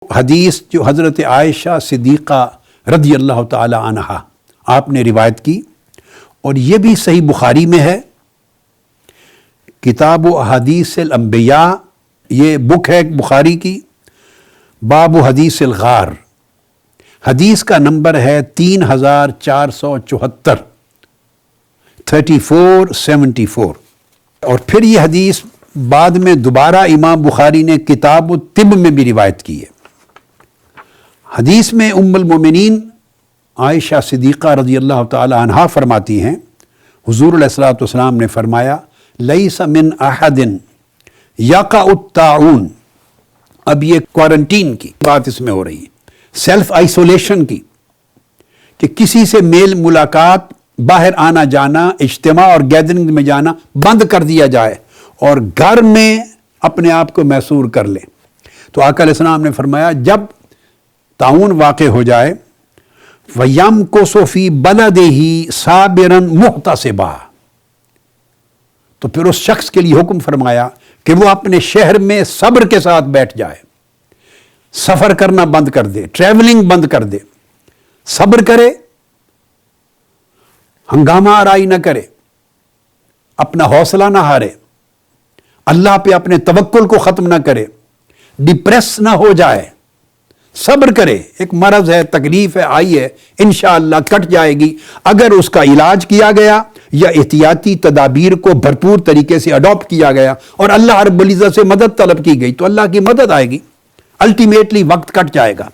حدیث جو حضرت عائشہ صدیقہ رضی اللہ تعالی عنہا آپ نے روایت کی، اور یہ بھی صحیح بخاری میں ہے، کتاب و احادیث الانبیاء، یہ بک ہے بخاری کی، باب حدیث الغار، حدیث کا نمبر ہے 3474 3474۔ اور پھر یہ حدیث بعد میں دوبارہ امام بخاری نے کتاب الطب میں بھی روایت کی ہے۔ حدیث میں ام المومنین عائشہ صدیقہ رضی اللہ تعالی عنہا فرماتی ہیں، حضور علیہ الصلوۃ والسلام نے فرمایا لیس من احد یقع الطاعون۔ اب یہ کوارنٹین کی بات اس میں ہو رہی ہے، سیلف آئسولیشن کی، کہ کسی سے میل ملاقات، باہر آنا جانا، اجتماع اور گیدرنگ میں جانا بند کر دیا جائے اور گھر میں اپنے آپ کو محصور کر لیں۔ تو آقا علیہ السلام نے فرمایا جب طاعون واقع ہو جائے وَيَمْكُثُ فِي بَلَدِهِ صَابِرًا مُحْتَسِبًا، تو پھر اس شخص کے لیے حکم فرمایا کہ وہ اپنے شہر میں صبر کے ساتھ بیٹھ جائے، سفر کرنا بند کر دے، ٹریولنگ بند کر دے، صبر کرے، ہنگامہ آرائی نہ کرے، اپنا حوصلہ نہ ہارے، اللہ پہ اپنے توکل کو ختم نہ کرے، ڈپریس نہ ہو جائے، صبر کرے۔ ایک مرض ہے، تکلیف ہے، آئی ہے، انشاءاللہ کٹ جائے گی اگر اس کا علاج کیا گیا یا احتیاطی تدابیر کو بھرپور طریقے سے اڈاپٹ کیا گیا اور اللہ رب العزت سے مدد طلب کی گئی تو اللہ کی مدد آئے گی، الٹیمیٹلی وقت کٹ جائے گا۔